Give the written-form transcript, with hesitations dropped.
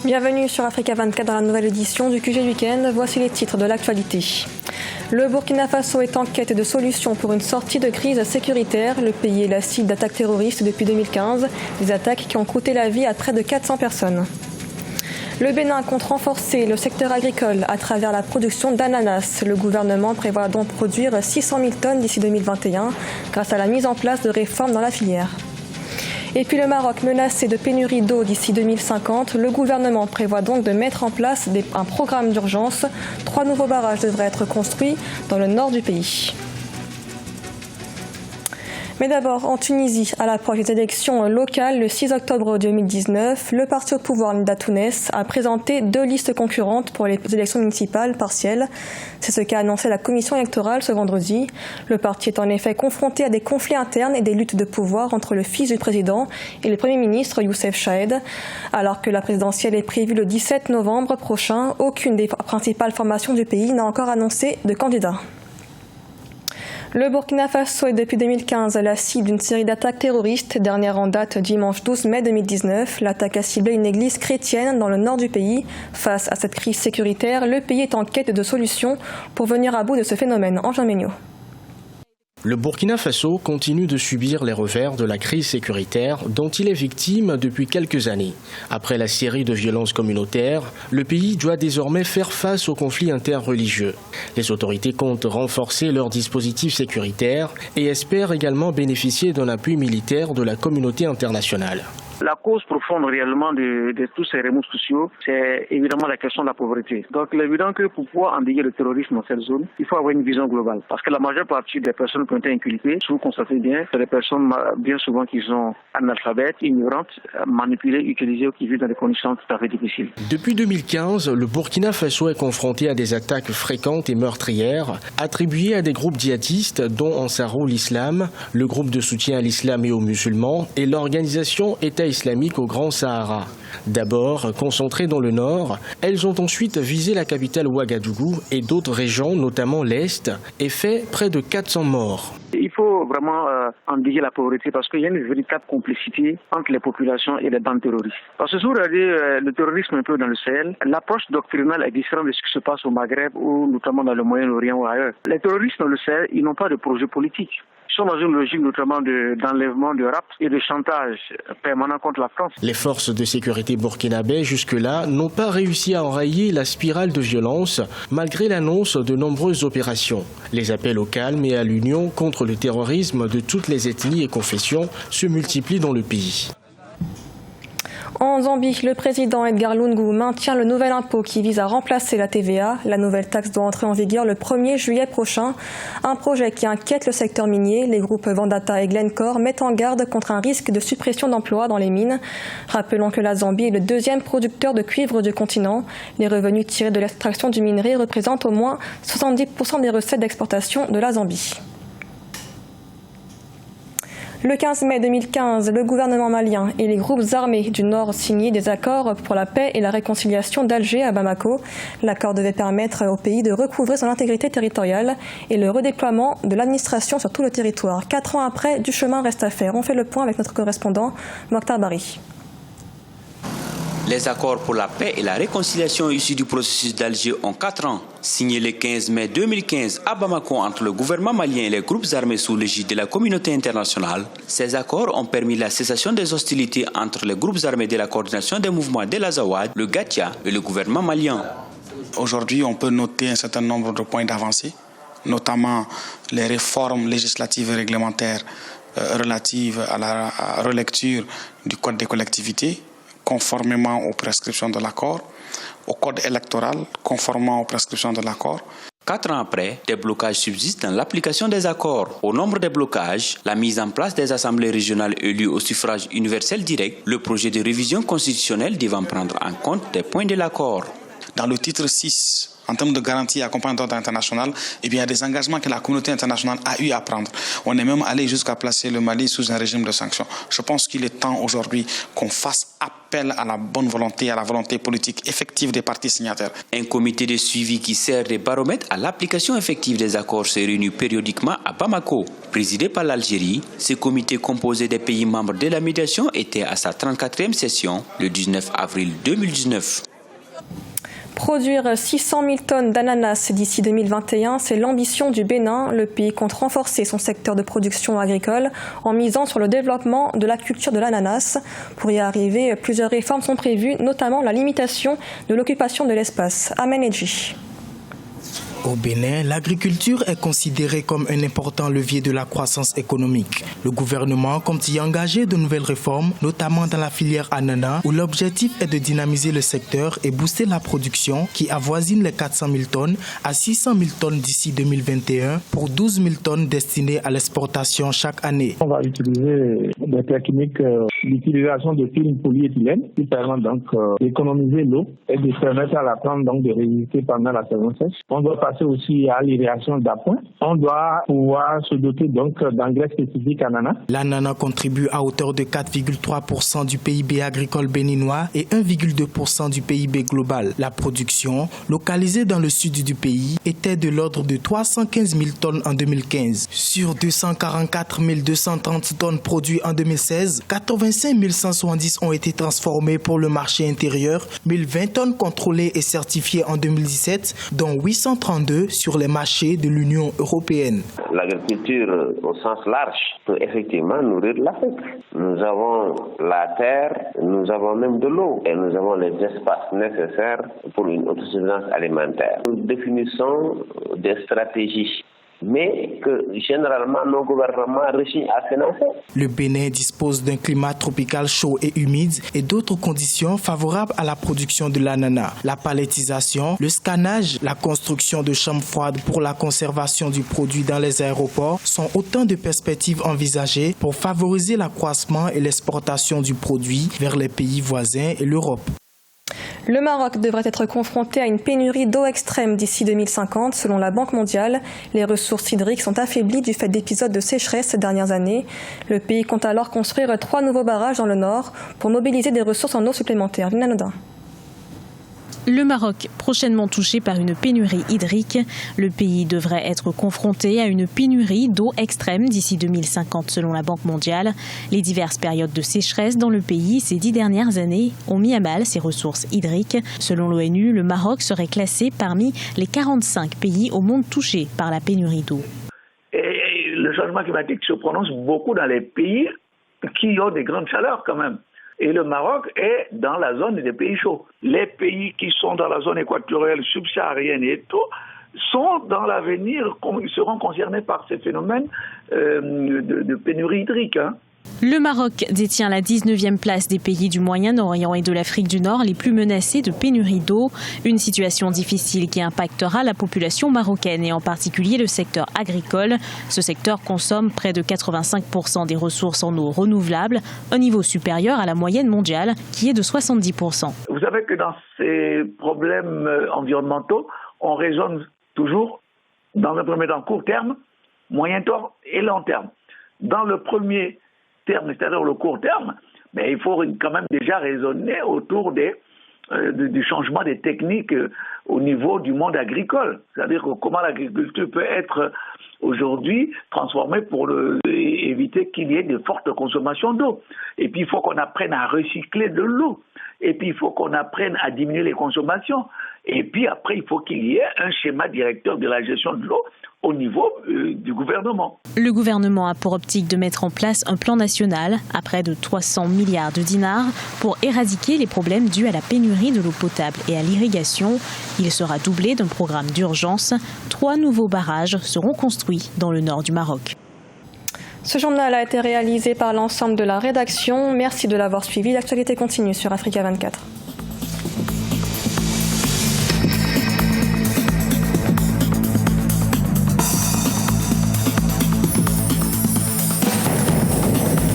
Bienvenue sur Africa 24 dans la nouvelle édition du QG Week-end. Voici les titres de l'actualité. Le Burkina Faso est en quête de solutions pour une sortie de crise sécuritaire. Le pays est la cible d'attaques terroristes depuis 2015, des attaques qui ont coûté la vie à près de 400 personnes. Le Bénin compte renforcer le secteur agricole à travers la production d'ananas. Le gouvernement prévoit donc produire 600 000 tonnes d'ici 2021 grâce à la mise en place de réformes dans la filière. Et puis le Maroc menacé de pénurie d'eau d'ici 2050, le gouvernement prévoit donc de mettre en place un programme d'urgence. 3 nouveaux barrages devraient être construits dans le nord du pays. Mais d'abord, en Tunisie, à l'approche des élections locales, le 6 octobre 2019, le parti au pouvoir Nida Tounes a présenté 2 listes concurrentes pour les élections municipales partielles. C'est ce qu'a annoncé la commission électorale ce vendredi. Le parti est en effet confronté à des conflits internes et des luttes de pouvoir entre le fils du président et le premier ministre Youssef Chahed. Alors que la présidentielle est prévue le 17 novembre prochain, aucune des principales formations du pays n'a encore annoncé de candidat. Le Burkina Faso est depuis 2015 la cible d'une série d'attaques terroristes. Dernière en date dimanche 12 mai 2019. L'attaque a ciblé une église chrétienne dans le nord du pays. Face à cette crise sécuritaire, le pays est en quête de solutions pour venir à bout de ce phénomène. Angin Méniot. Le Burkina Faso continue de subir les revers de la crise sécuritaire dont il est victime depuis quelques années. Après la série de violences communautaires, le pays doit désormais faire face aux conflits interreligieux. Les autorités comptent renforcer leurs dispositifs sécuritaires et espèrent également bénéficier d'un appui militaire de la communauté internationale. La cause profonde réellement de tous ces remous sociaux, c'est évidemment la question de la pauvreté. Donc il est évident que pour pouvoir endiguer le terrorisme dans cette zone, il faut avoir une vision globale. Parce que la majeure partie des personnes qui ont été inculpées, si vous constatez bien, c'est des personnes bien souvent qui sont analphabètes, ignorantes, manipulées, utilisées ou qui vivent dans des conditions tout à fait difficiles. Depuis 2015, le Burkina Faso est confronté à des attaques fréquentes et meurtrières attribuées à des groupes djihadistes dont Ansarul Islam, le groupe de soutien à l'islam et aux musulmans et l'organisation État islamique au Grand Sahara. D'abord concentrées dans le nord, elles ont ensuite visé la capitale Ouagadougou et d'autres régions, notamment l'Est, et fait près de 400 morts. Il faut vraiment endiguer la pauvreté parce qu'il y a une véritable complicité entre les populations et les bandes terroristes. Parce que si vous regardez le terrorisme un peu dans le Sahel, l'approche doctrinale est différente de ce qui se passe au Maghreb ou notamment dans le Moyen-Orient ou ailleurs. Les terroristes dans le Sahel, ils n'ont pas de projet politique. Ils sont dans une logique notamment d'enlèvement, de rap et de chantage permanent contre la France. Les forces de sécurité burkinabées jusque-là n'ont pas réussi à enrayer la spirale de violence malgré l'annonce de nombreuses opérations. Les appels au calme et à l'union contre le terrorisme de toutes les ethnies et confessions se multiplient dans le pays. En Zambie, le président Edgar Lungu maintient le nouvel impôt qui vise à remplacer la TVA. La nouvelle taxe doit entrer en vigueur le 1er juillet prochain. Un projet qui inquiète le secteur minier. Les groupes Vandata et Glencore mettent en garde contre un risque de suppression d'emplois dans les mines. Rappelons que la Zambie est le 2e producteur de cuivre du continent. Les revenus tirés de l'extraction du minerai représentent au moins 70% des recettes d'exportation de la Zambie. Le 15 mai 2015, le gouvernement malien et les groupes armés du Nord signaient des accords pour la paix et la réconciliation d'Alger à Bamako. L'accord devait permettre au pays de recouvrer son intégrité territoriale et le redéploiement de l'administration sur tout le territoire. 4 ans après, du chemin reste à faire. On fait le point avec notre correspondant, Mokhtar Bari. Les accords pour la paix et la réconciliation issus du processus d'Alger ont 4 ans. Signés le 15 mai 2015 à Bamako entre le gouvernement malien et les groupes armés sous l'égide de la communauté internationale, ces accords ont permis la cessation des hostilités entre les groupes armés de la coordination des mouvements de l'Azawad, le Gatia et le gouvernement malien. Aujourd'hui, on peut noter un certain nombre de points d'avancée, notamment les réformes législatives et réglementaires relatives à la relecture du Code des collectivités, conformément aux prescriptions de l'accord, au code électoral, conformément aux prescriptions de l'accord. 4 ans après, des blocages subsistent dans l'application des accords. Au nombre des blocages, la mise en place des assemblées régionales élues au suffrage universel direct, le projet de révision constitutionnelle devant prendre en compte des points de l'accord. Dans le titre 6 en termes de garantie et accompagnement d'ordre international, eh bien, il y a des engagements que la communauté internationale a eu à prendre. On est même allé jusqu'à placer le Mali sous un régime de sanctions. Je pense qu'il est temps aujourd'hui qu'on fasse appel à la bonne volonté, à la volonté politique effective des parties signataires. Un comité de suivi qui sert de baromètre à l'application effective des accords se réunit périodiquement à Bamako. Présidé par l'Algérie, ce comité composé des pays membres de la médiation était à sa 34e session le 19 avril 2019. Produire 600 000 tonnes d'ananas d'ici 2021, c'est l'ambition du Bénin. Le pays compte renforcer son secteur de production agricole en misant sur le développement de la culture de l'ananas. Pour y arriver, plusieurs réformes sont prévues, notamment la limitation de l'occupation de l'espace. Amen Edji. Au Bénin, l'agriculture est considérée comme un important levier de la croissance économique. Le gouvernement compte y engager de nouvelles réformes, notamment dans la filière ananas, où l'objectif est de dynamiser le secteur et booster la production qui avoisine les 400 000 tonnes à 600 000 tonnes d'ici 2021 pour 12 000 tonnes destinées à l'exportation chaque année. On va utiliser des techniques d'utilisation de films polyéthylène qui permettent donc d'économiser l'eau et de permettre à la plante donc de résister pendant la saison sèche. On doit passer aussi à l'irrigation d'appoint. On doit pouvoir se doter donc d'engrais spécifiques ananas. L'ananas contribue à hauteur de 4,3% du PIB agricole béninois et 1,2% du PIB global. La production, localisée dans le sud du pays, était de l'ordre de 315 000 tonnes en 2015. Sur 244 230 tonnes produites en 2016, 85 170 ont été transformées pour le marché intérieur, 1020 tonnes contrôlées et certifiées en 2017, dont 832 sur les marchés de l'Union européenne. L'agriculture au sens large peut effectivement nourrir l'Afrique. Nous avons la terre, nous avons même de l'eau et nous avons les espaces nécessaires pour une autosuffisance alimentaire. Nous définissons des stratégies, mais que généralement nos gouvernements réussissent à financer. Le Bénin dispose d'un climat tropical chaud et humide et d'autres conditions favorables à la production de l'ananas. La palettisation, le scannage, la construction de chambres froides pour la conservation du produit dans les aéroports sont autant de perspectives envisagées pour favoriser l'accroissement et l'exportation du produit vers les pays voisins et l'Europe. Le Maroc devrait être confronté à une pénurie d'eau extrême d'ici 2050, selon la Banque mondiale. Les ressources hydriques sont affaiblies du fait d'épisodes de sécheresse ces dernières années. Le pays compte alors construire 3 nouveaux barrages dans le nord pour mobiliser des ressources en eau supplémentaires. Lina Nodin. Le Maroc, prochainement touché par une pénurie hydrique. Le pays devrait être confronté à une pénurie d'eau extrême d'ici 2050 selon la Banque mondiale. Les diverses périodes de sécheresse dans le pays ces 10 dernières années ont mis à mal ses ressources hydriques. Selon l'ONU, le Maroc serait classé parmi les 45 pays au monde touchés par la pénurie d'eau. Et le changement climatique se prononce beaucoup dans les pays qui ont des grandes chaleurs quand même. Et le Maroc est dans la zone des pays chauds. Les pays qui sont dans la zone équatoriale, subsaharienne et tout, sont dans l'avenir, seront concernés par ces phénomènes de pénurie hydrique. Le Maroc détient la 19e place des pays du Moyen-Orient et de l'Afrique du Nord les plus menacés de pénurie d'eau. Une situation difficile qui impactera la population marocaine et en particulier le secteur agricole. Ce secteur consomme près de 85% des ressources en eau renouvelable, un niveau supérieur à la moyenne mondiale qui est de 70%. Vous savez que dans ces problèmes environnementaux, on raisonne toujours dans un premier temps court terme, moyen terme et long terme. Dans le premier terme, c'est-à-dire le court terme, mais il faut quand même déjà raisonner autour du changement des techniques au niveau du monde agricole. C'est-à-dire comment l'agriculture peut être aujourd'hui transformée pour éviter qu'il y ait de fortes consommations d'eau. Et puis il faut qu'on apprenne à recycler de l'eau. Et puis il faut qu'on apprenne à diminuer les consommations. Et puis après, il faut qu'il y ait un schéma directeur de la gestion de l'eau au niveau du gouvernement. Le gouvernement a pour optique de mettre en place un plan national à près de 300 milliards de dinars pour éradiquer les problèmes dus à la pénurie de l'eau potable et à l'irrigation. Il sera doublé d'un programme d'urgence. 3 nouveaux barrages seront construits dans le nord du Maroc. Ce journal a été réalisé par l'ensemble de la rédaction. Merci de l'avoir suivi. L'actualité continue sur Africa 24.